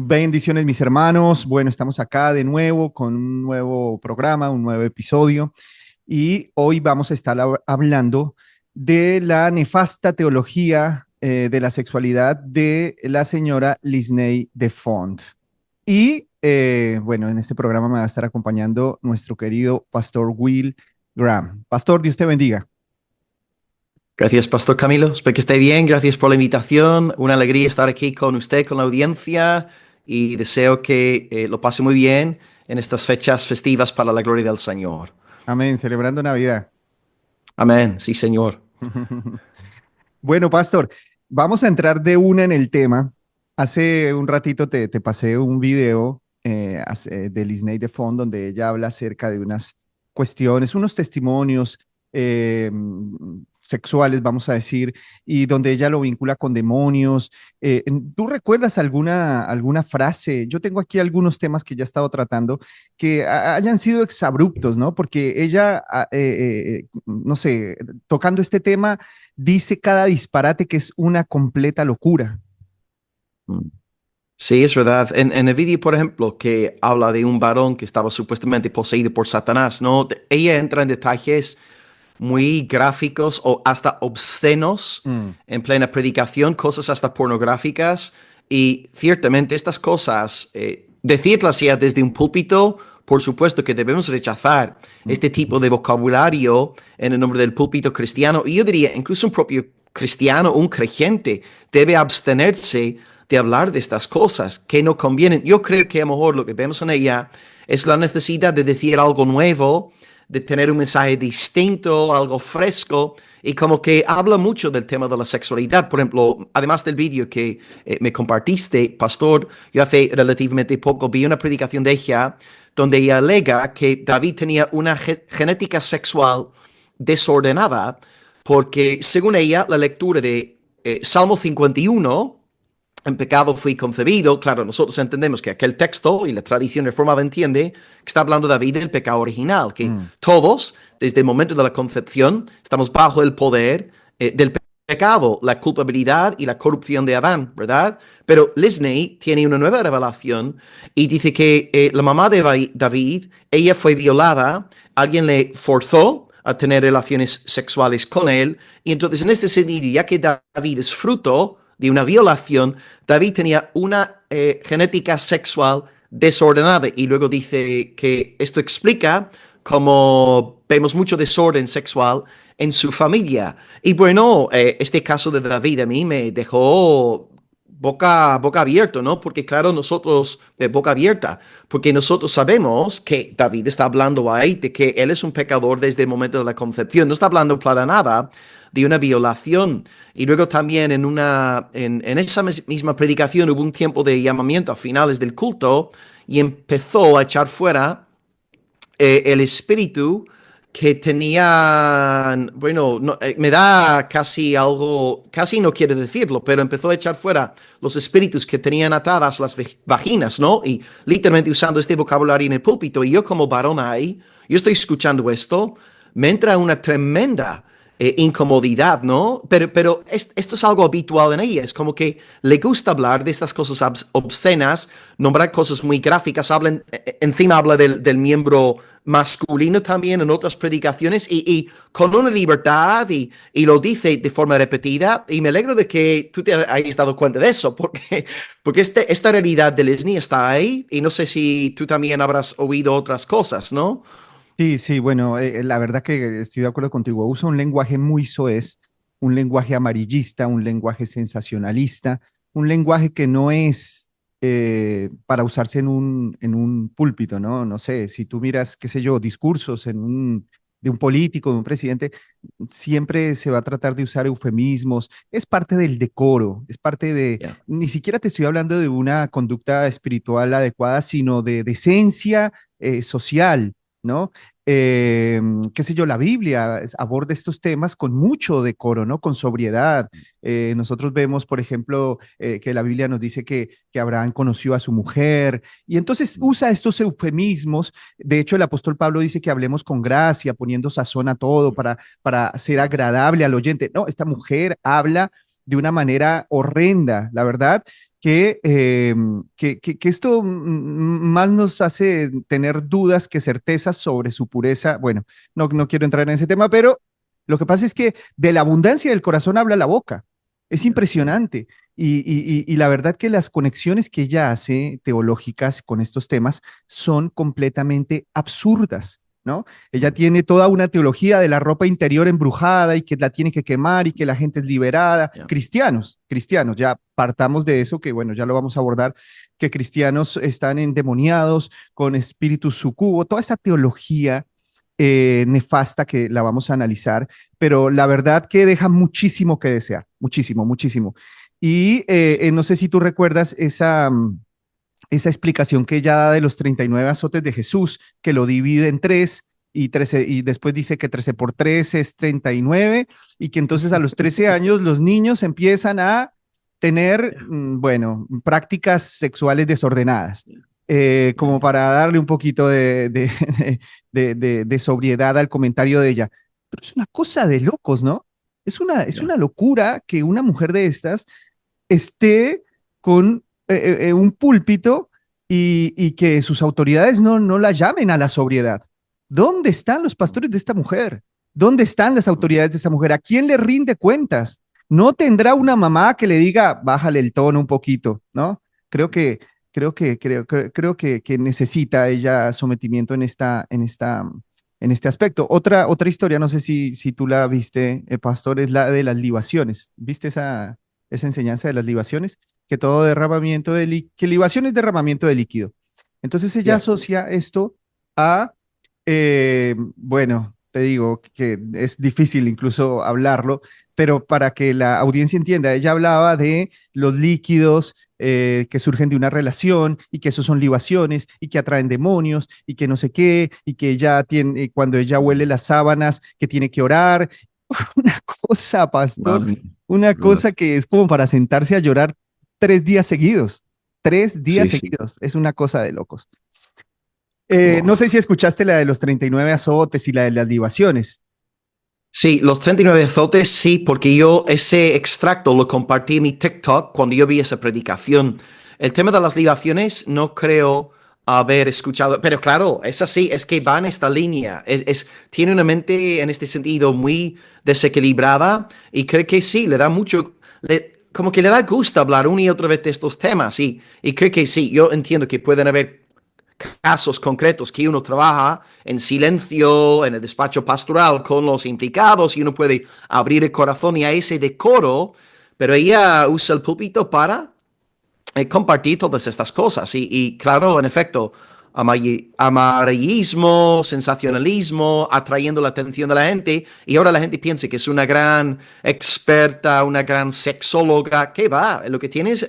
Bendiciones, mis hermanos. Bueno, estamos acá de nuevo con un nuevo programa, un nuevo episodio y hoy vamos a estar hablando de la nefasta teología de la sexualidad de la señora Lisney de Font. Y bueno, en este programa me va a estar acompañando nuestro querido pastor Will Graham. Pastor, Dios te bendiga. Gracias, Pastor Camilo. Espero que esté bien. Gracias por la invitación. Una alegría estar aquí con usted, con la audiencia, y deseo que lo pase muy bien en estas fechas festivas para la gloria del Señor. Amén, celebrando Navidad. Amén. Sí, Señor. Bueno, Pastor, vamos a entrar de una en el tema. Hace un ratito te pasé un video de Lisney de Font donde ella habla acerca de unas cuestiones, unos testimonios sexuales, vamos a decir, y donde ella lo vincula con demonios. ¿Tú recuerdas alguna frase? Yo tengo aquí algunos temas que ya he estado tratando que hayan sido exabruptos, ¿no? Porque ella, no sé, tocando este tema dice cada disparate que es una completa locura. Mm. Sí, es verdad. En el vídeo, por ejemplo, que habla de un varón que estaba supuestamente poseído por Satanás, ¿no? Ella entra en detalles muy gráficos o hasta obscenos Mm, en plena predicación, cosas hasta pornográficas. Y ciertamente estas cosas, decirlas ya desde un púlpito, por supuesto que debemos rechazar mm, este tipo de vocabulario en el nombre del púlpito cristiano. Y yo diría, incluso un propio cristiano, un creyente, debe abstenerse de hablar de estas cosas que no convienen. Yo creo que a lo mejor lo que vemos en ella es la necesidad de decir algo nuevo, de tener un mensaje distinto, algo fresco, y como que habla mucho del tema de la sexualidad. Por ejemplo, además del vídeo que me compartiste, Pastor, yo hace relativamente poco vi una predicación de ella donde ella alega que David tenía una genética sexual desordenada, porque según ella, la lectura de Salmo 51, en pecado fui concebido. Claro, nosotros entendemos que aquel texto y la tradición reformada entiende que está hablando David del pecado original, que mm. todos, desde el momento de la concepción, estamos bajo el poder del pecado, la culpabilidad y la corrupción de Adán, ¿verdad? Pero Lisney tiene una nueva revelación y dice que la mamá de David, ella fue violada, alguien le forzó a tener relaciones sexuales con él, y entonces en este sentido, ya que David es fruto de una violación, David tenía una genética sexual desordenada, y luego dice que esto explica cómo vemos mucho desorden sexual en su familia. Y bueno, este caso de David a mí me dejó boca abierta, ¿no? Porque claro, nosotros, boca abierta, porque nosotros sabemos que David está hablando ahí de que él es un pecador desde el momento de la concepción, no está hablando para nada de una violación. Y luego también en esa misma predicación hubo un tiempo de llamamiento a finales del culto y empezó a echar fuera el espíritu que tenían, bueno, me da casi algo, casi no quiere decirlo, pero empezó a echar fuera los espíritus que tenían atadas las vaginas, ¿no? Y literalmente usando este vocabulario en el púlpito. Y yo como varón ahí, yo estoy escuchando esto, me entra una tremenda incomodidad, ¿no? Pero esto es algo habitual en ella, es como que le gusta hablar de estas cosas obscenas, nombrar cosas muy gráficas, encima habla del miembro masculino también en otras predicaciones y con una libertad y lo dice de forma repetida, y me alegro de que tú te hayas dado cuenta de eso, porque esta realidad de Lesney está ahí, y no sé si tú también habrás oído otras cosas, ¿no? Sí, sí, bueno, la verdad que estoy de acuerdo contigo. Usa un lenguaje muy soez, un lenguaje amarillista, un lenguaje sensacionalista, un lenguaje que no es para usarse en un púlpito, ¿no? No sé, si tú miras, qué sé yo, discursos de un político, de un presidente, siempre se va a tratar de usar eufemismos. Es parte del decoro, es parte de, Yeah. ni siquiera te estoy hablando de una conducta espiritual adecuada, sino de decencia social, ¿no? Qué sé yo, la Biblia aborda estos temas con mucho decoro, ¿no? Con sobriedad. Nosotros vemos, por ejemplo, que la Biblia nos dice que Abraham conoció a su mujer y entonces usa estos eufemismos. De hecho, el apóstol Pablo dice que hablemos con gracia, poniendo sazón a todo para ser agradable al oyente. No, esta mujer habla de una manera horrenda. La verdad que esto más nos hace tener dudas que certezas sobre su pureza. Bueno, no quiero entrar en ese tema, pero lo que pasa es que de la abundancia del corazón habla la boca. Es impresionante. Y la verdad que las conexiones que ella hace teológicas con estos temas son completamente absurdas, ¿no? Ella tiene toda una teología de la ropa interior embrujada y que la tiene que quemar y que la gente es liberada. Ya. Cristianos, ya partamos de eso, que bueno, ya lo vamos a abordar, que cristianos están endemoniados con espíritus sucubo, toda esta teología nefasta que la vamos a analizar, pero la verdad que deja muchísimo que desear, muchísimo, muchísimo. Y no sé si tú recuerdas esa explicación que ella da de los 39 azotes de Jesús, que lo divide en tres y 13, y después dice que 13 por 3 es 39 y que entonces a los 13 años los niños empiezan a tener, bueno, prácticas sexuales desordenadas. Como para darle un poquito de sobriedad al comentario de ella. Pero es una cosa de locos, ¿no? Es Ya. una locura que una mujer de estas esté con un púlpito y que sus autoridades no la llamen a la sobriedad. ¿Dónde están los pastores de esta mujer? ¿Dónde están las autoridades de esta mujer? ¿A quién le rinde cuentas? No tendrá una mamá que le diga, bájale el tono un poquito, ¿no? Creo que, creo que necesita ella sometimiento en este aspecto. Otra historia, no sé si tú la viste, pastor, es la de las libaciones. ¿Viste esa enseñanza de las libaciones? Que todo derramamiento que libación es derramamiento de líquido. Entonces ella Ya. asocia esto a, bueno, te digo que es difícil incluso hablarlo, pero para que la audiencia entienda, ella hablaba de los líquidos que surgen de una relación y que esos son libaciones y que atraen demonios y que no sé qué y que ella tiene, cuando ella huele las sábanas, que tiene que orar. Una cosa, pastor, Madre una mía. cosa que es como para sentarse a llorar 3 días seguidos. 3 días Sí, sí. seguidos. Es una cosa de locos. No sé Wow. si escuchaste la de los 39 azotes y la de las libaciones. Sí, los 39 azotes, sí, porque yo ese extracto lo compartí en mi TikTok cuando yo vi esa predicación. El tema de las libaciones no creo haber escuchado, pero claro, es así, es que va en esta línea, tiene una mente en este sentido muy desequilibrada y creo que sí, le da mucho, como que le da gusto hablar una y otra vez de estos temas y creo que sí, yo entiendo que pueden haber casos concretos que uno trabaja en silencio en el despacho pastoral con los implicados y uno puede abrir el corazón y a ese decoro, pero ella usa el púlpito para compartir todas estas cosas. Y claro, en efecto, amarillismo, sensacionalismo, atrayendo la atención de la gente. Y ahora la gente piensa que es una gran experta, una gran sexóloga. ¿Qué va? Lo que tienes,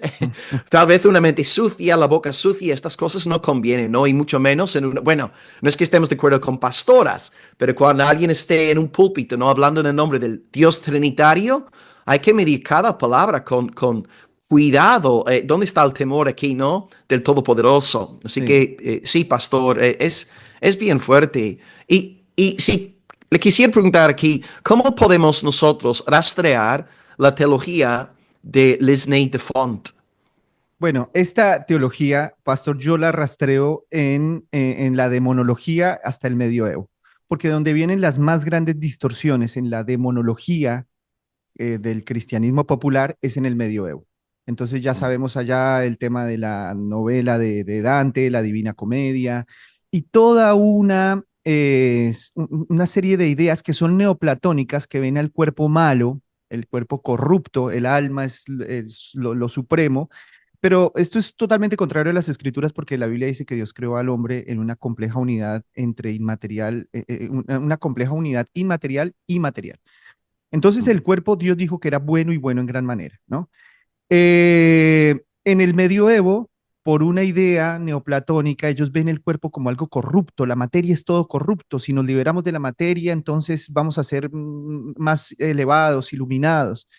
tal vez una mente sucia, la boca sucia, estas cosas no convienen, ¿no? Y mucho menos en una. Bueno, no es que estemos de acuerdo con pastoras, pero cuando alguien esté en un púlpito, ¿no? Hablando en el nombre del Dios Trinitario, hay que medir cada palabra con cuidado. ¿Dónde está el temor aquí, no? Del Todopoderoso. Así Sí. que sí, pastor, es bien fuerte. Y sí, le quisiera preguntar aquí, ¿cómo podemos nosotros rastrear la teología de Lisney de Font? Bueno, esta teología, pastor, yo la rastreo en la demonología hasta el medioevo, porque donde vienen las más grandes distorsiones en la demonología del cristianismo popular es en el medioevo. Entonces ya sabemos allá el tema de la novela de Dante, la Divina Comedia, y toda una serie de ideas que son neoplatónicas, que ven al cuerpo malo, el cuerpo corrupto, el alma es lo supremo, pero esto es totalmente contrario a las escrituras porque la Biblia dice que Dios creó al hombre en una compleja unidad entre inmaterial, una compleja unidad inmaterial y material. Entonces el cuerpo Dios dijo que era bueno y bueno en gran manera, ¿no? En el medioevo, por una idea neoplatónica, ellos ven el cuerpo como algo corrupto, la materia es todo corrupto, si nos liberamos de la materia, entonces vamos a ser más elevados, iluminados.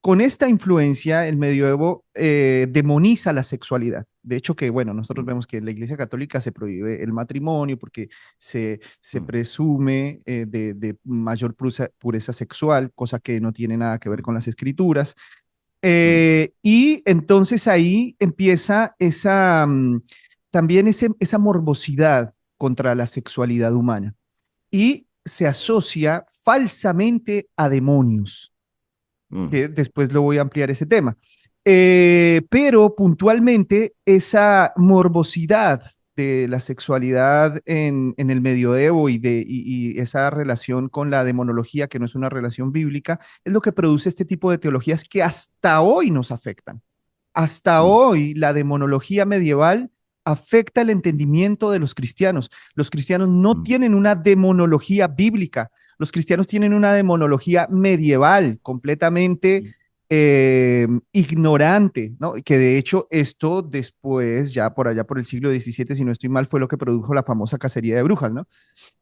Con esta influencia, el medioevo demoniza la sexualidad. De hecho, que bueno, nosotros vemos que en la Iglesia Católica se prohíbe el matrimonio porque se presume de mayor pureza sexual, cosa que no tiene nada que ver con las escrituras. mm, Y entonces ahí empieza también esa morbosidad contra la sexualidad humana y se asocia falsamente a demonios, mm, que después lo voy a ampliar ese tema. Pero puntualmente esa morbosidad de la sexualidad en el medioevo y esa relación con la demonología, que no es una relación bíblica, es lo que produce este tipo de teologías que hasta hoy nos afectan. Hasta mm, hoy la demonología medieval afecta el entendimiento de los cristianos. Los cristianos no mm, tienen una demonología bíblica, los cristianos tienen una demonología medieval, completamente ignorante, ¿no? Que de hecho esto después, ya por allá por el siglo XVII, si no estoy mal, fue lo que produjo la famosa cacería de brujas, ¿no?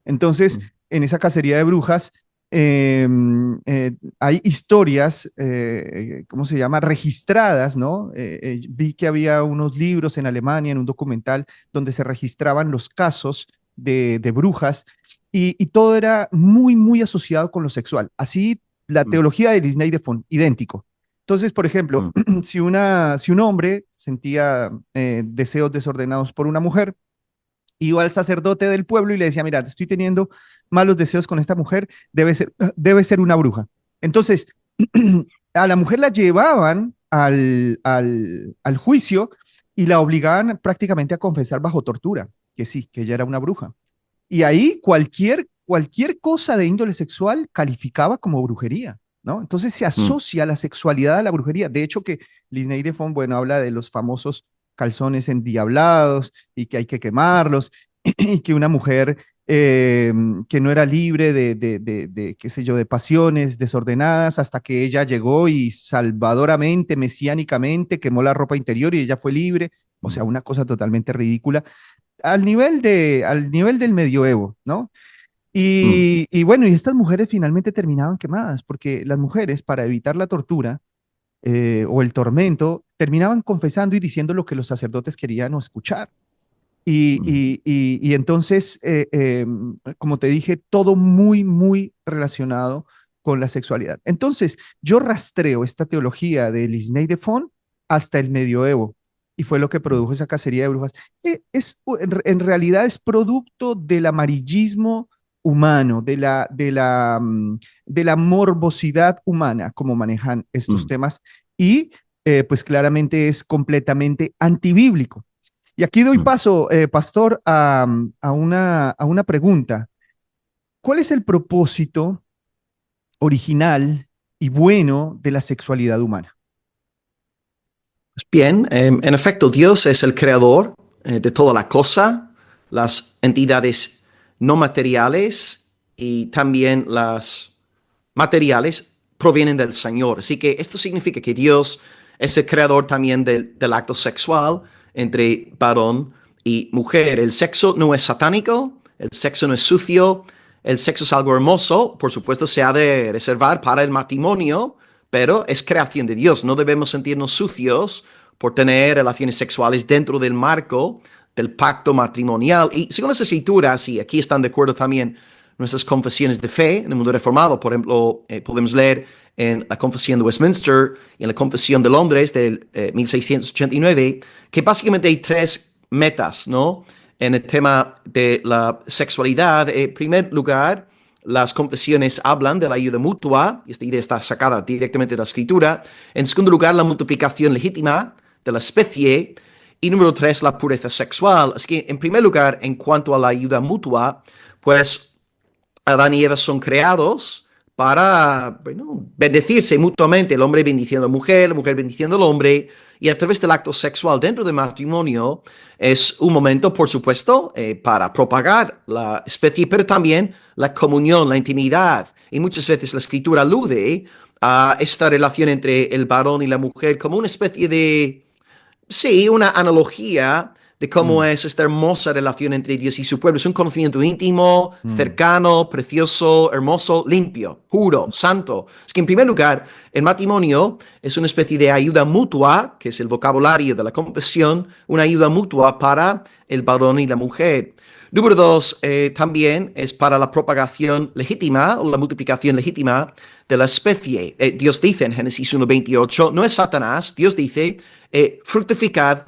Entonces, mm, en esa cacería de brujas, hay historias, ¿cómo se llama? Registradas, ¿no? Vi que había unos libros en Alemania, en un documental, donde se registraban los casos de brujas y todo era muy, muy asociado con lo sexual. Así, la mm, teología de Disney de Fon, idéntico. Entonces, por ejemplo, mm, si un hombre sentía deseos desordenados por una mujer, iba al sacerdote del pueblo y le decía, mira, estoy teniendo malos deseos con esta mujer, debe ser una bruja. Entonces, a la mujer la llevaban al juicio y la obligaban prácticamente a confesar bajo tortura, que sí, que ella era una bruja. Y ahí cualquier cosa de índole sexual calificaba como brujería, ¿no? Entonces se mm, asocia la sexualidad a la brujería. De hecho, que Lisney de Font, bueno, habla de los famosos calzones endiablados y que hay que quemarlos y que una mujer que no era libre qué sé yo, de pasiones desordenadas hasta que ella llegó y salvadoramente, mesiánicamente quemó la ropa interior y ella fue libre. O mm, sea, una cosa totalmente ridícula al nivel del medioevo, ¿no? mm, Y bueno, y estas mujeres finalmente terminaban quemadas, porque las mujeres, para evitar la tortura o el tormento, terminaban confesando y diciendo lo que los sacerdotes querían escuchar. mm, Y entonces, como te dije, todo muy, muy relacionado con la sexualidad. Entonces, yo rastreo esta teología de Lisney de Font hasta el medioevo, y fue lo que mm, produjo esa cacería de brujas. En realidad es producto del amarillismo humano, de la morbosidad humana, como manejan estos mm, temas, y pues claramente es completamente antibíblico. Y aquí doy mm. paso, Pastor, a una pregunta. ¿Cuál es el propósito original y bueno de la sexualidad humana? Bien, en efecto, Dios es el creador de toda la cosa, las entidades no materiales y también las materiales provienen del Señor. Así que esto significa que Dios es el creador también del acto sexual entre varón y mujer. El sexo no es satánico, el sexo no es sucio, el sexo es algo hermoso, por supuesto se ha de reservar para el matrimonio, pero es creación de Dios. No debemos sentirnos sucios por tener relaciones sexuales dentro del marco del pacto matrimonial. Y según las escrituras, y aquí están de acuerdo también nuestras confesiones de fe en el mundo reformado, por ejemplo, podemos leer en la Confesión de Westminster y en la Confesión de Londres del 1689, que básicamente hay tres metas, ¿no? En el tema de la sexualidad. En primer lugar, las confesiones hablan de la ayuda mutua, y esta idea está sacada directamente de la escritura. En segundo lugar, la multiplicación legítima de la especie. Y número tres, la pureza sexual. Así que, en primer lugar, en cuanto a la ayuda mutua, pues Adán y Eva son creados para, bueno, bendecirse mutuamente, el hombre bendiciendo a la mujer bendiciendo al hombre, y a través del acto sexual dentro del matrimonio es un momento, por supuesto, para propagar la especie, pero también la comunión, la intimidad. Y muchas veces la escritura alude a esta relación entre el varón y la mujer como una especie de, sí, una analogía de cómo Mm, es esta hermosa relación entre Dios y su pueblo. Es un conocimiento íntimo, mm, cercano, precioso, hermoso, limpio, puro, santo. Es que en primer lugar, el matrimonio es una especie de ayuda mutua, que es el vocabulario de la confesión, una ayuda mutua para el varón y la mujer. Número dos, también es para la propagación legítima o la multiplicación legítima de la especie. Dios dice en Génesis 1:28, no es Satanás, Dios dice, fructificad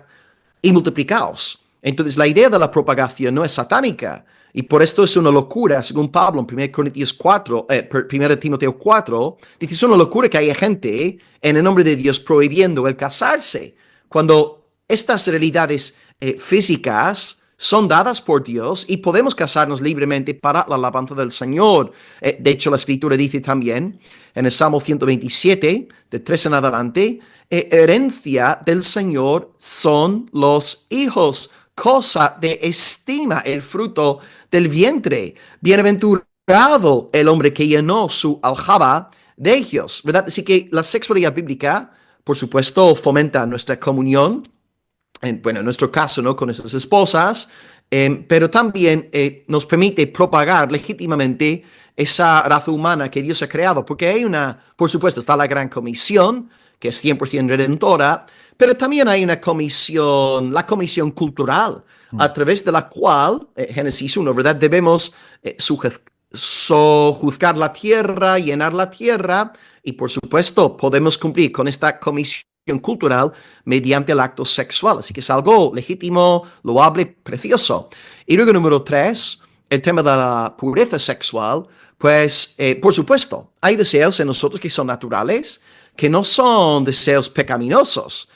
y multiplicaos. Entonces, la idea de la propagación no es satánica. Y por esto es una locura, según Pablo en 1 Timoteo 4, dice, es una locura que haya gente en el nombre de Dios prohibiendo el casarse, cuando estas realidades físicas son dadas por Dios y podemos casarnos libremente para la alabanza del Señor. De hecho, la Escritura dice también en el Salmo 127, de 3 en adelante, herencia del Señor son los hijos, cosa de estima el fruto del vientre. Bienaventurado el hombre que llenó su aljaba de ellos, ¿verdad? Así que la sexualidad bíblica, por supuesto, fomenta nuestra comunión, en nuestro caso, ¿no? Con nuestras esposas, pero también nos permite propagar legítimamente esa raza humana que Dios ha creado, porque por supuesto, está la gran comisión, que es 100% redentora, pero también hay la comisión cultural, a través de la cual, Génesis 1, ¿verdad? Debemos sojuzgar la tierra, llenar la tierra, y por supuesto, podemos cumplir con esta comisión cultural mediante el acto sexual. Así que es algo legítimo, loable, precioso. Y luego, número 3, el tema de la pureza sexual, pues, por supuesto, hay deseos en nosotros que son naturales, que no son deseos pecaminosos.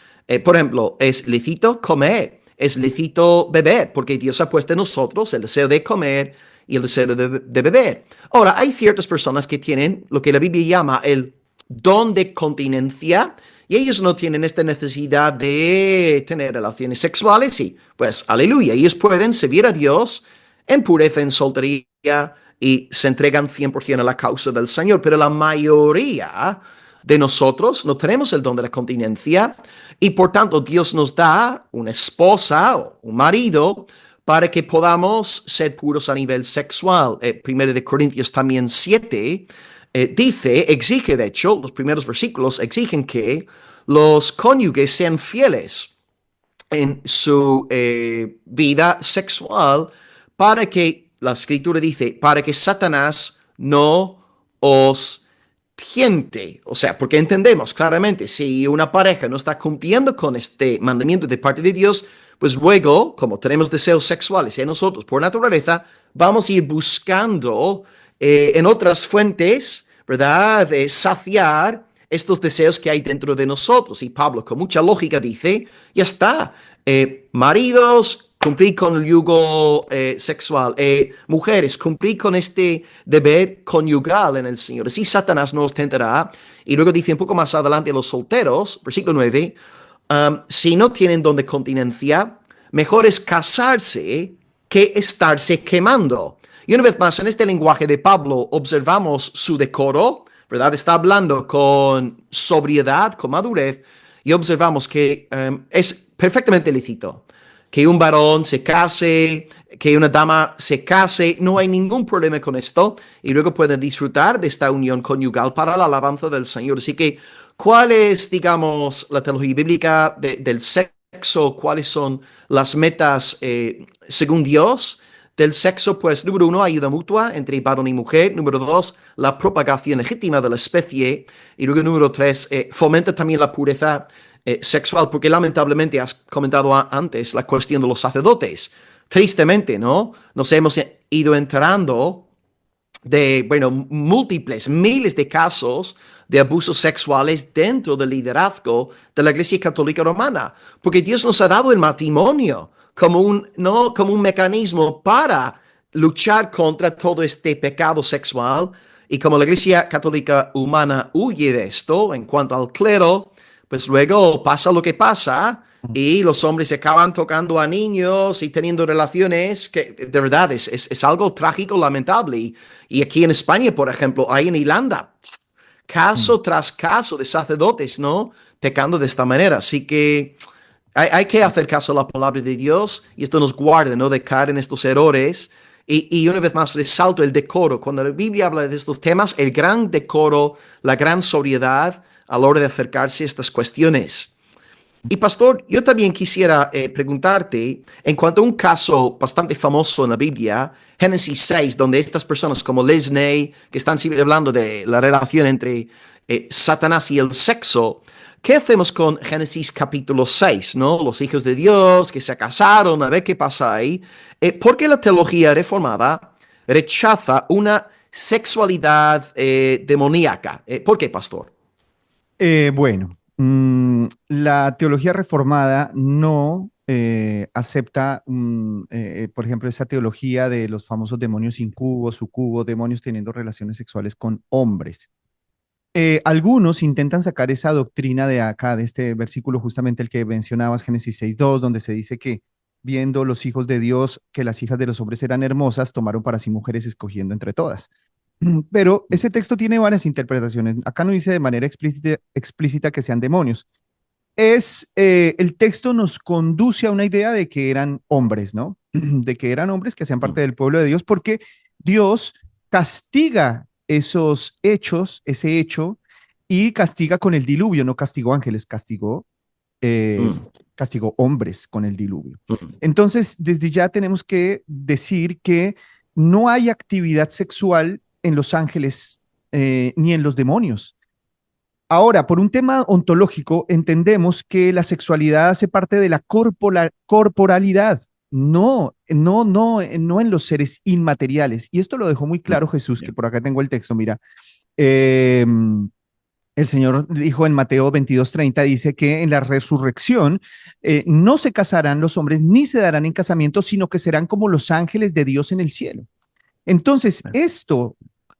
Por ejemplo, es lícito comer, es lícito beber, porque Dios ha puesto en nosotros el deseo de comer y el deseo de beber. Ahora, hay ciertas personas que tienen lo que la Biblia llama el don de continencia, y ellos no tienen esta necesidad de tener relaciones sexuales, y pues, aleluya, ellos pueden servir a Dios en pureza, en soltería, y se entregan 100% a la causa del Señor. Pero la mayoría de nosotros no tenemos el don de la continencia, y por tanto Dios nos da una esposa o un marido para que podamos ser puros a nivel sexual. 1 de Corintios también 7 exige, de hecho, los primeros versículos exigen que los cónyuges sean fieles en su vida sexual, para que, la Escritura dice, para que Satanás no os tiente. O sea, porque entendemos claramente, si una pareja no está cumpliendo con este mandamiento de parte de Dios, pues luego, como tenemos deseos sexuales en nosotros por naturaleza, vamos a ir buscando en otras fuentes, ¿verdad?, saciar estos deseos que hay dentro de nosotros. Y Pablo, con mucha lógica, dice, ya está, maridos, cumplir con el yugo sexual, mujeres, cumplir con este deber conyugal en el Señor. Así Satanás no os tentará. Y luego dice un poco más adelante a los solteros, versículo 9, si no tienen don de continencia, mejor es casarse que estarse quemando. Y una vez más, en este lenguaje de Pablo observamos su decoro, ¿verdad? Está hablando con sobriedad, con madurez, y observamos que es perfectamente lícito que un varón se case, que una dama se case, no hay ningún problema con esto, y luego pueden disfrutar de esta unión conyugal para la alabanza del Señor. Así que, ¿cuál es, digamos, la teología bíblica del sexo? ¿Cuáles son las metas según Dios del sexo? Pues, número 1, ayuda mutua entre varón y mujer. Número 2, la propagación legítima de la especie. Y luego, número 3, fomenta también la pureza sexual, porque lamentablemente has comentado antes la cuestión de los sacerdotes. Tristemente, ¿no? Nos hemos ido enterando de, bueno, múltiples, miles de casos de abusos sexuales dentro del liderazgo de la Iglesia Católica Romana, porque Dios nos ha dado el matrimonio como ¿no?, como un mecanismo para luchar contra todo este pecado sexual, y como la Iglesia Católica Humana huye de esto en cuanto al clero, pues luego pasa lo que pasa y los hombres se acaban tocando a niños y teniendo relaciones que de verdad es algo trágico, lamentable. Y aquí en España, por ejemplo, hay en Irlanda caso tras caso de sacerdotes, ¿no?, pecando de esta manera. Así que hay que hacer caso a la palabra de Dios, y esto nos guarda, ¿no?, de caer en estos errores. Y una vez más resalto el decoro. Cuando la Biblia habla de estos temas, el gran decoro, la gran sobriedad a la hora de acercarse a estas cuestiones. Y pastor, yo también quisiera preguntarte en cuanto a un caso bastante famoso en la Biblia, Génesis 6, donde estas personas como Lesney, que están siempre hablando de la relación entre Satanás y el sexo, ¿qué hacemos con Génesis capítulo 6, ¿no? Los hijos de Dios que se casaron, a ver qué pasa ahí. ¿Por qué la teología reformada rechaza una sexualidad demoníaca? ¿Por qué, pastor? Bueno, la teología reformada no acepta, por ejemplo, esa teología de los famosos demonios incubos, sucubos, demonios teniendo relaciones sexuales con hombres. Algunos intentan sacar esa doctrina de acá, de este versículo, justamente el que mencionabas, Génesis 6:2, donde se dice que viendo los hijos de Dios que las hijas de los hombres eran hermosas, tomaron para sí mujeres escogiendo entre todas. Pero ese texto tiene varias interpretaciones. Acá no dice de manera explícita que sean demonios. El texto nos conduce a una idea de que eran hombres, ¿no? De que eran hombres que hacían parte del pueblo de Dios, porque Dios castiga esos hechos, ese hecho, y castiga con el diluvio, no castigó ángeles, eh, Mm, castigó hombres con el diluvio. mm, Entonces, desde ya tenemos que decir que no hay actividad sexual en los ángeles ni en los demonios. Ahora, por un tema ontológico, entendemos que la sexualidad hace parte de la corporalidad, no en los seres inmateriales. Y esto lo dejó muy mm, claro Jesús, yeah, que por acá tengo el texto, mira. Eh, el Señor dijo en Mateo 22:30, dice que en la resurrección no se casarán los hombres ni se darán en casamiento, sino que serán como los ángeles de Dios en el cielo. Entonces, yeah,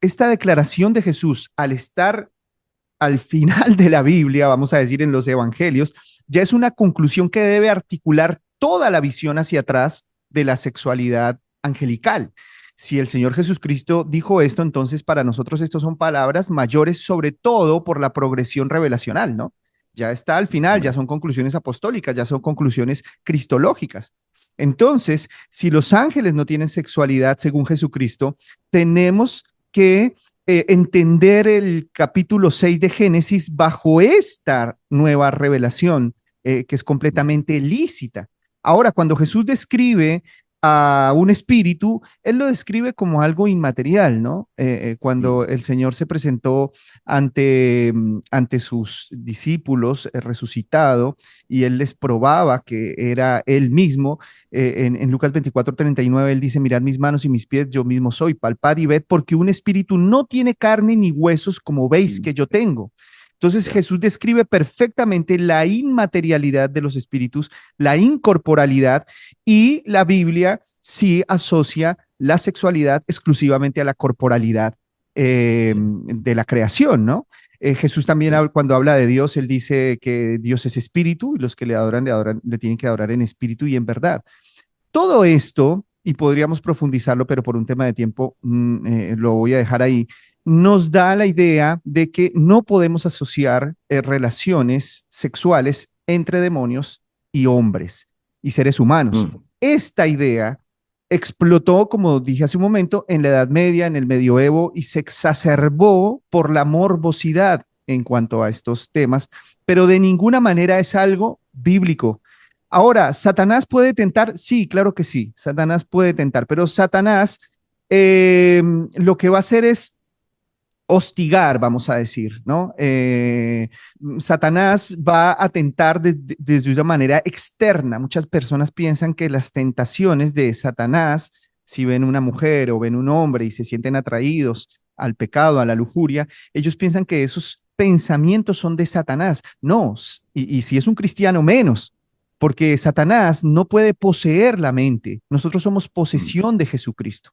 esta declaración de Jesús, al estar al final de la Biblia, vamos a decir en los evangelios, ya es una conclusión que debe articular toda la visión hacia atrás de la sexualidad angelical. Si el Señor Jesucristo dijo esto, entonces para nosotros estos son palabras mayores, sobre todo por la progresión revelacional, ¿no? Ya está al final, ya yeah. son conclusiones apostólicas, ya son conclusiones cristológicas. Entonces, si los ángeles no tienen sexualidad según Jesucristo, tenemos que entender el capítulo 6 de Génesis bajo esta nueva revelación, que es completamente lícita. Ahora, cuando Jesús describe a un espíritu, él lo describe como algo inmaterial, ¿no? Mm, Cuando el Señor se presentó ante sus discípulos resucitado y él les probaba que era él mismo, en Lucas 24:39, él dice, mirad mis manos y mis pies, yo mismo soy, palpad y ved, porque un espíritu no tiene carne ni huesos como veis mm, que yo tengo. Entonces yeah, Jesús describe perfectamente la inmaterialidad de los espíritus, la incorporalidad, y la Biblia sí asocia la sexualidad exclusivamente a la corporalidad yeah, de la creación, ¿no? Jesús también yeah, cuando habla de Dios, él dice que Dios es espíritu y los que le tienen que adorar en espíritu y en verdad. Todo esto, y podríamos profundizarlo, pero por un tema de tiempo lo voy a dejar ahí, nos da la idea de que no podemos asociar relaciones sexuales entre demonios y hombres y seres humanos. mm, Esta idea explotó, como dije hace un momento, en la Edad Media, en el Medioevo, y se exacerbó por la morbosidad en cuanto a estos temas, pero de ninguna manera es algo bíblico. Ahora, ¿Satanás puede tentar? Sí, claro que sí, Satanás puede tentar, pero Satanás lo que va a hacer es hostigar, vamos a decir, ¿no? Satanás va a tentar desde una manera externa. Muchas personas piensan que las tentaciones de Satanás, si ven una mujer o ven un hombre y se sienten atraídos al pecado, a la lujuria, ellos piensan que esos pensamientos son de Satanás. No, y si es un cristiano menos, porque Satanás no puede poseer la mente. Nosotros somos mm. posesión de Jesucristo.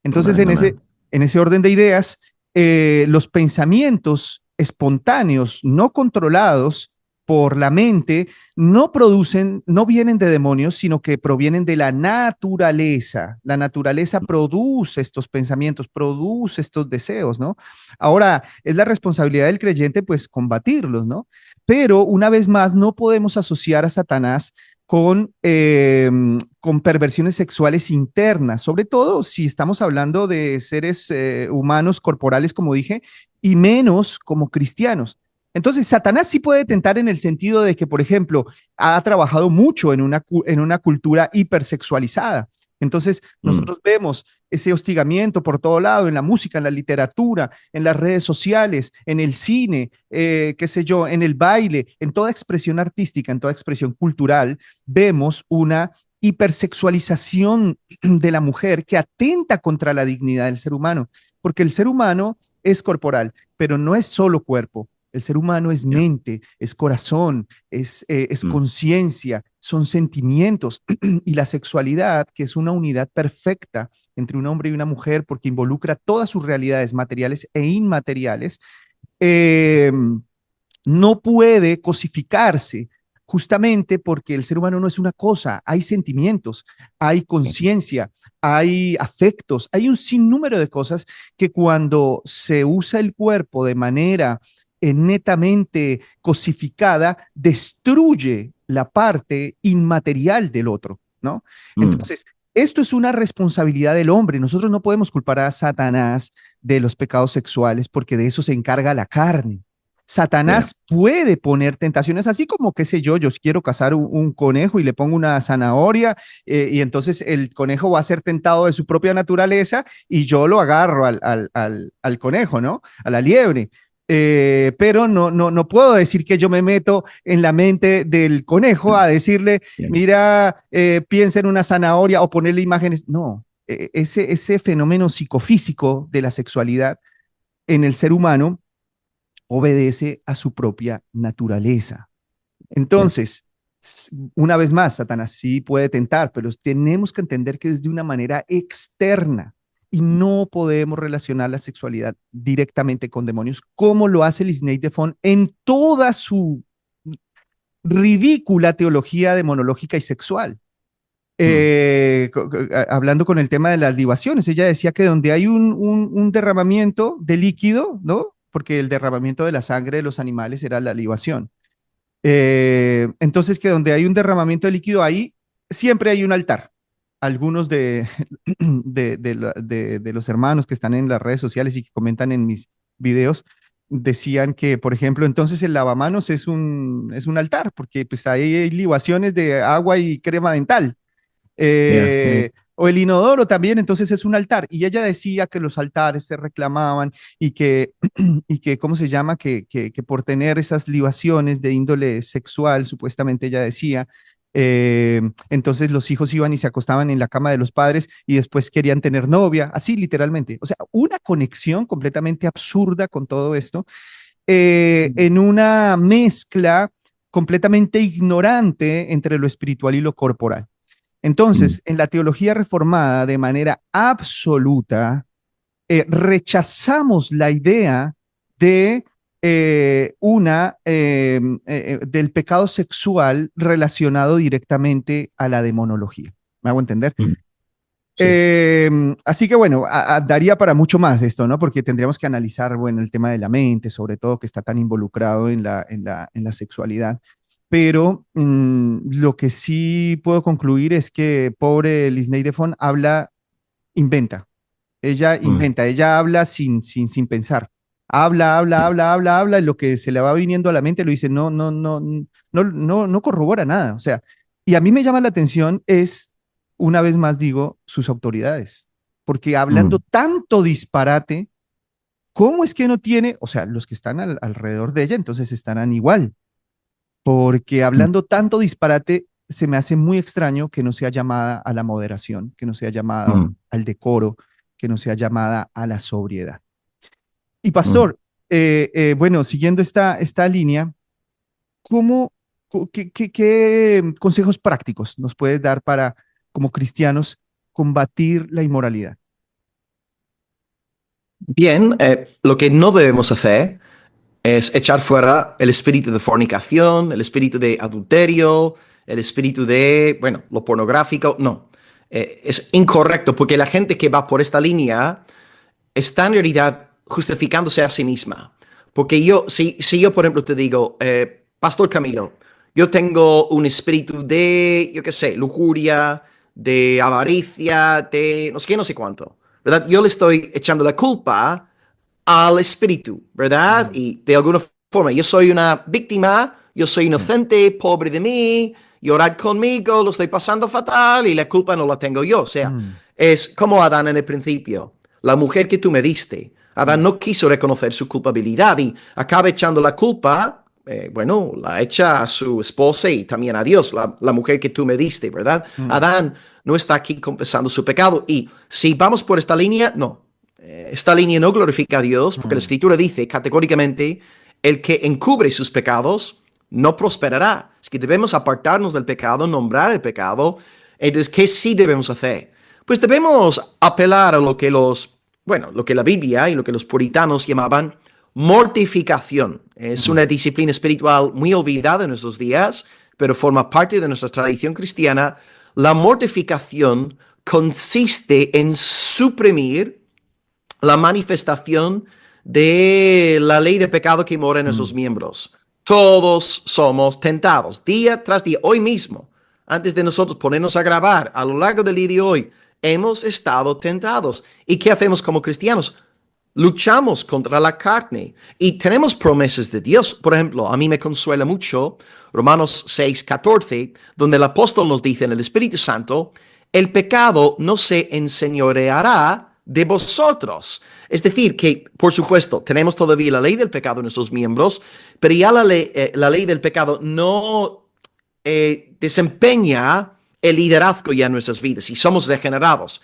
Entonces, Amen, amen. en ese orden de ideas, los pensamientos espontáneos, no controlados por la mente, no vienen de demonios, sino que provienen de la naturaleza. La naturaleza produce estos pensamientos, produce estos deseos, ¿no? Ahora, es la responsabilidad del creyente, pues, combatirlos, ¿no? Pero una vez más, no podemos asociar a Satanás con perversiones sexuales internas, sobre todo si estamos hablando de seres humanos corporales, como dije, y menos como cristianos. Entonces, Satanás sí puede tentar en el sentido de que, por ejemplo, ha trabajado mucho en una cultura hipersexualizada. Entonces, Mm, nosotros vemos ese hostigamiento por todo lado, en la música, en la literatura, en las redes sociales, en el cine, qué sé yo, en el baile, en toda expresión artística, en toda expresión cultural, vemos una hipersexualización de la mujer que atenta contra la dignidad del ser humano, porque el ser humano es corporal, pero no es solo cuerpo. El ser humano es yeah, mente, es corazón, es mm, conciencia, son sentimientos y la sexualidad, que es una unidad perfecta entre un hombre y una mujer porque involucra todas sus realidades materiales e inmateriales, eh, no puede cosificarse justamente porque el ser humano no es una cosa, hay sentimientos, hay yeah, conciencia, hay afectos, hay un sinnúmero de cosas que cuando se usa el cuerpo de manera netamente cosificada, destruye la parte inmaterial del otro, ¿no? mm, Entonces, esto es una responsabilidad del hombre. Nosotros no podemos culpar a Satanás de los pecados sexuales porque de eso se encarga la carne. yeah, Satanás puede poner tentaciones, así como, qué sé yo quiero cazar un conejo y le pongo una zanahoria y entonces el conejo va a ser tentado de su propia naturaleza y yo lo agarro al conejo, ¿no? A la liebre. Pero no puedo decir que yo me meto en la mente del conejo a decirle, yeah, mira, piensa en una zanahoria o ponerle imágenes. No, ese fenómeno psicofísico de la sexualidad en el ser humano obedece a su propia naturaleza. yeah, Entonces, una vez más, Satanás sí puede tentar, pero tenemos que entender que es de una manera externa y no podemos relacionar la sexualidad directamente con demonios, como lo hace Lisney Defon en toda su ridícula teología demonológica y sexual. mm, Hablando con el tema de las libaciones, ella decía que donde hay un derramamiento de líquido, ¿no? Porque el derramamiento de la sangre de los animales era la libación. Entonces, que donde hay un derramamiento de líquido, ahí siempre hay un altar. Algunos de los hermanos que están en las redes sociales y que comentan en mis videos decían que, por ejemplo, entonces el lavamanos es un altar, porque pues ahí hay libaciones de agua y crema dental. yeah, yeah, O el inodoro también, entonces es un altar. Y ella decía que los altares se reclamaban y que ¿cómo se llama? Que por tener esas libaciones de índole sexual, supuestamente ella decía, entonces los hijos iban y se acostaban en la cama de los padres y después querían tener novia, así literalmente. O sea, una conexión completamente absurda con todo esto, en una mezcla completamente ignorante entre lo espiritual y lo corporal. mm, Entonces, en la teología reformada, de manera absoluta, rechazamos la idea de del pecado sexual relacionado directamente a la demonología. ¿Me hago entender? mm, sí, Así que bueno, daría para mucho más esto, ¿no? Porque tendríamos que analizar, bueno, el tema de la mente, sobre todo que está tan involucrado en en la sexualidad. Pero lo que sí puedo concluir es que pobre Lisney Defon habla, inventa. Ella mm, inventa, ella habla sin pensar. yeah, Habla, y lo que se le va viniendo a la mente lo dice, no corrobora nada. O sea, y a mí me llama la atención es, una vez más digo, sus autoridades, porque hablando mm, tanto disparate, ¿cómo es que no tiene, o sea, los que están alrededor de ella, entonces estarán igual, porque mm, hablando tanto disparate, se me hace muy extraño que no sea llamada a la moderación, que no sea llamada mm, al decoro, que no sea llamada a la sobriedad. Y mm. pastor, bueno, siguiendo esta línea, ¿cómo, qué consejos prácticos nos puedes dar para, como cristianos, combatir la inmoralidad? Bien, lo que no debemos hacer es echar fuera el espíritu de fornicación, el espíritu de adulterio, el espíritu de, bueno, lo pornográfico. No, es incorrecto porque la gente que va por esta línea está en realidad justificándose a sí misma. Porque yo, si yo, por ejemplo, te digo, Pastor Camilo, yo tengo un espíritu de, yo qué sé, lujuria, de avaricia, de no sé qué, no sé cuánto, ¿verdad? Yo le estoy echando la culpa al espíritu, ¿verdad? Mm, Y de alguna forma. Yo soy una víctima, yo soy inocente, pobre de mí, llorad conmigo, lo estoy pasando fatal y la culpa no la tengo yo. O sea, mm, es como Adán en el principio, la mujer que tú me diste. Adán mm, no quiso reconocer su culpabilidad y acaba echando la culpa, bueno, la echa a su esposa y también a Dios, la mujer que tú me diste, ¿verdad? mm, Adán no está aquí confesando su pecado y si vamos por esta línea, no. Esta línea no glorifica a Dios porque la mm, escritura dice categóricamente, el que encubre sus pecados no prosperará. Es que debemos apartarnos del pecado, nombrar el pecado. Entonces, ¿qué sí debemos hacer? Pues debemos apelar a lo que lo que la Biblia y lo que los puritanos llamaban mortificación. Es mm, una disciplina espiritual muy olvidada en nuestros días, pero forma parte de nuestra tradición cristiana. La mortificación consiste en suprimir la manifestación de la ley de pecado que mora en nuestros mm. miembros. Todos somos tentados, día tras día, hoy mismo, antes de nosotros ponernos a grabar, a lo largo del día de hoy, hemos estado tentados. ¿Y qué hacemos como cristianos? Luchamos contra la carne y tenemos promesas de Dios. Por ejemplo, a mí me consuela mucho Romanos 6:14, donde el apóstol nos dice en el Espíritu Santo, el pecado no se enseñoreará de vosotros. Es decir, que, por supuesto, tenemos todavía la ley del pecado en nuestros miembros, pero ya la ley del pecado no desempeña el liderazgo ya en nuestras vidas y somos regenerados.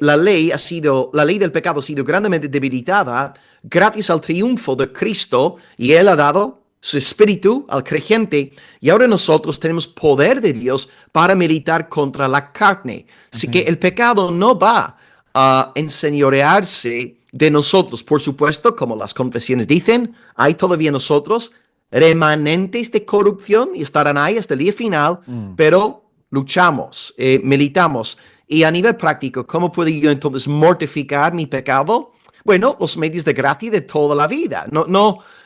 La ley del pecado ha sido grandemente debilitada gracias al triunfo de Cristo y Él ha dado su espíritu al creyente y ahora nosotros tenemos poder de Dios para militar contra la carne. Así que Ujú. el pecado no va a enseñorearse de nosotros. Por supuesto, como las confesiones dicen, hay todavía nosotros remanentes de corrupción y estarán ahí hasta el día final, Mm. pero luchamos, militamos. Y a nivel práctico, ¿cómo puedo yo entonces mortificar mi pecado? Bueno, los medios de gracia de toda la vida.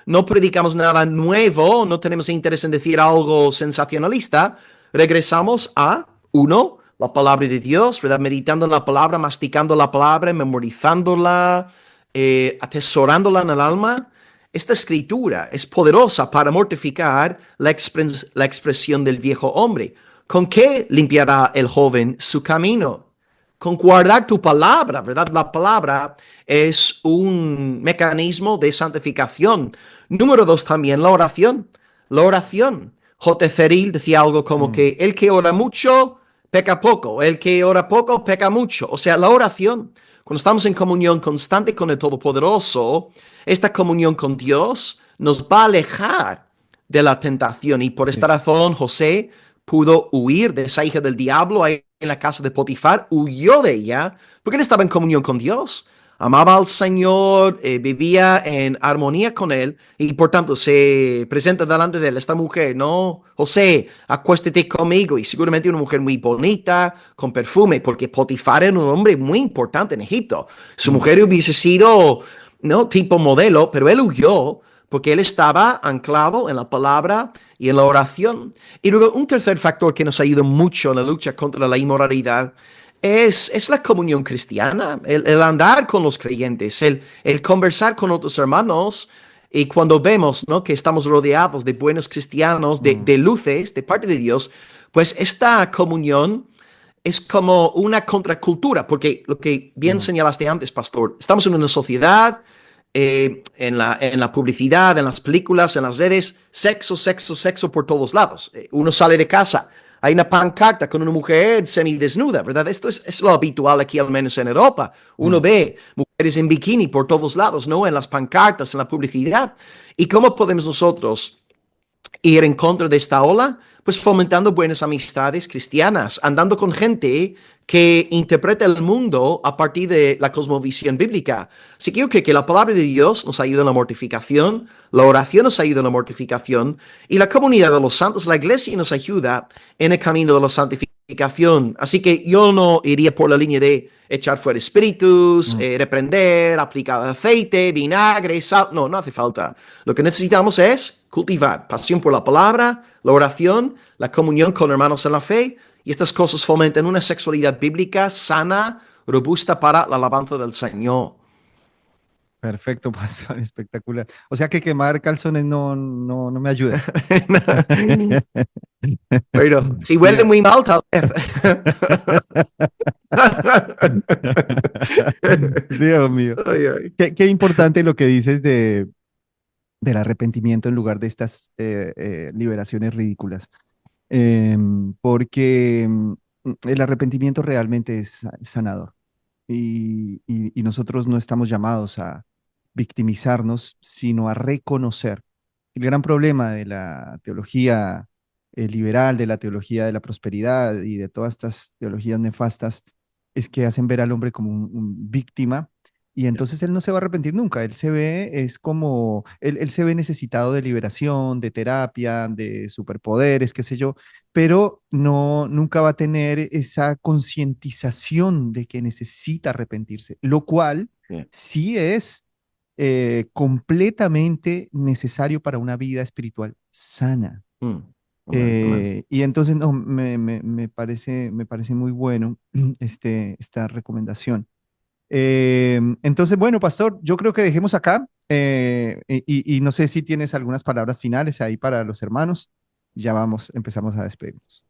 No predicamos nada nuevo, no tenemos interés en decir algo sensacionalista. Regresamos a, uno, la palabra de Dios, ¿verdad? Meditando en la palabra, masticando la palabra, memorizándola, atesorándola en el alma. Esta escritura es poderosa para mortificar la expresión del viejo hombre. ¿Con qué limpiará el joven su camino? Con guardar tu palabra, ¿verdad? La palabra es un mecanismo de santificación. Número dos, también la oración. La oración. J. Ceril decía algo como Mm. que el que ora mucho, peca poco. El que ora poco, peca mucho. O sea, la oración. Cuando estamos en comunión constante con el Todopoderoso, esta comunión con Dios nos va a alejar de la tentación. Y por esta Sí. razón, José pudo huir de esa hija del diablo ahí en la casa de Potifar, huyó de ella, porque él estaba en comunión con Dios. Amaba al Señor, vivía en armonía con Él y por tanto se presenta delante de él esta mujer, no, José, acuéstate conmigo y seguramente una mujer muy bonita, con perfume, porque Potifar era un hombre muy importante en Egipto. Su Mm. mujer hubiese sido, no, tipo modelo, pero él huyó porque él estaba anclado en la palabra y en la oración. Y luego un tercer factor que nos ayuda mucho en la lucha contra la inmoralidad es la comunión cristiana, el andar con los creyentes, el conversar con otros hermanos. Y cuando vemos, ¿no?, que estamos rodeados de buenos cristianos, Mm. de luces de parte de Dios, pues esta comunión es como una contracultura, porque lo que bien Mm. señalaste antes, pastor, estamos en una sociedad, en la publicidad, en las películas, en las redes, sexo, sexo, sexo por todos lados. Uno sale de casa, hay una pancarta con una mujer semidesnuda, ¿verdad? Esto es lo habitual aquí, al menos en Europa. Uno Mm. ve mujeres en bikini por todos lados, ¿no? En las pancartas, en la publicidad. ¿Y cómo podemos nosotros ir en contra de esta ola? Pues fomentando buenas amistades cristianas, andando con gente que interpreta el mundo a partir de la cosmovisión bíblica. Así que yo creo que la palabra de Dios nos ayuda en la mortificación, la oración nos ayuda en la mortificación y la comunidad de los santos, la iglesia, nos ayuda en el camino de la santificación. Así que yo no iría por la línea de echar fuera espíritus, Mm. reprender, aplicar aceite, vinagre, sal. No, no hace falta. Lo que necesitamos es cultivar pasión por la palabra, la oración, la comunión con hermanos en la fe, y estas cosas fomentan una sexualidad bíblica sana, robusta para la alabanza del Señor. Perfecto, pastor, espectacular. O sea que quemar calzones no me ayuda. Bueno, si huele Dios, muy mal, tal vez. Dios mío. Ay, ay. Qué importante lo que dices del arrepentimiento en lugar de estas liberaciones ridículas. Porque el arrepentimiento realmente es sanador y nosotros no estamos llamados a victimizarnos, sino a reconocer. El gran problema de la teología liberal, de la teología de la prosperidad y de todas estas teologías nefastas es que hacen ver al hombre como un víctima y entonces él no se va a arrepentir nunca. Él se ve, es como, él se ve necesitado de liberación, de terapia, de superpoderes, qué sé yo, pero no, nunca va a tener esa concientización de que necesita arrepentirse, lo cual Yeah. sí es completamente necesario para una vida espiritual sana. Mm. Amen, amen. Y entonces no, me parece muy bueno esta recomendación. Entonces, bueno, pastor, yo creo que dejemos acá y no sé si tienes algunas palabras finales ahí para los hermanos. Ya vamos, empezamos a despedirnos.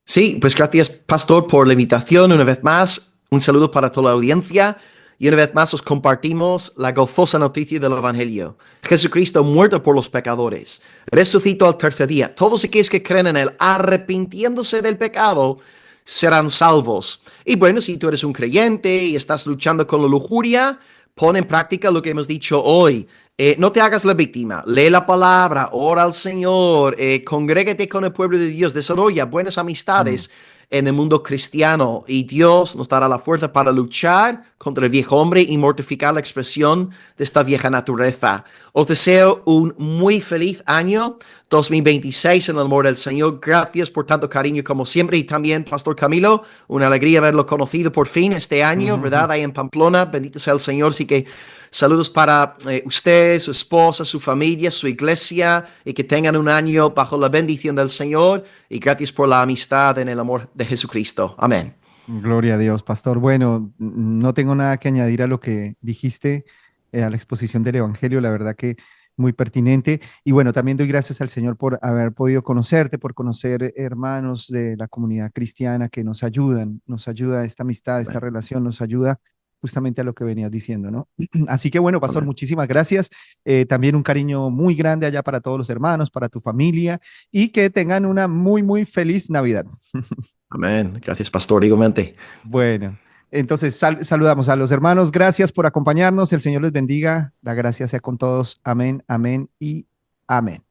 Sí, pues gracias, Pastor, por la invitación. Una vez más, un saludo para toda la audiencia. Y una vez más os compartimos la gozosa noticia del Evangelio. Jesucristo muerto por los pecadores, resucitó al tercer día. Todos aquellos que creen en Él, arrepintiéndose del pecado, serán salvos. Y bueno, si tú eres un creyente y estás luchando con la lujuria, pon en práctica lo que hemos dicho hoy. No te hagas la víctima, lee la palabra, ora al Señor, congrégate con el pueblo de Dios, desarrolla buenas Mm. amistades en el mundo cristiano y Dios nos dará la fuerza para luchar contra el viejo hombre y mortificar la expresión de esta vieja naturaleza. Os deseo un muy feliz año 2026 en el amor del Señor. Gracias por tanto cariño como siempre y también, Pastor Camilo, una alegría haberlo conocido por fin este año, Ujú, ujú. ¿verdad? Ahí en Pamplona, bendito sea el Señor. Así que saludos para usted, su esposa, su familia, su iglesia y que tengan un año bajo la bendición del Señor y gracias por la amistad en el amor de Jesucristo. Amén. Gloria a Dios, pastor. Bueno, no tengo nada que añadir a lo que dijiste, a la exposición del Evangelio, la verdad que muy pertinente. Y bueno, también doy gracias al Señor por haber podido conocerte, por conocer hermanos de la comunidad cristiana que nos ayuda esta amistad, esta Amén. relación, nos ayuda justamente a lo que venías diciendo, ¿no? Así que bueno, pastor, Amén. muchísimas gracias. También un cariño muy grande allá para todos los hermanos, para tu familia y que tengan una muy feliz Navidad. Amén. Gracias, Pastor, igualmente. Bueno, entonces saludamos a los hermanos. Gracias por acompañarnos. El Señor les bendiga. La gracia sea con todos. Amén, amén y amén.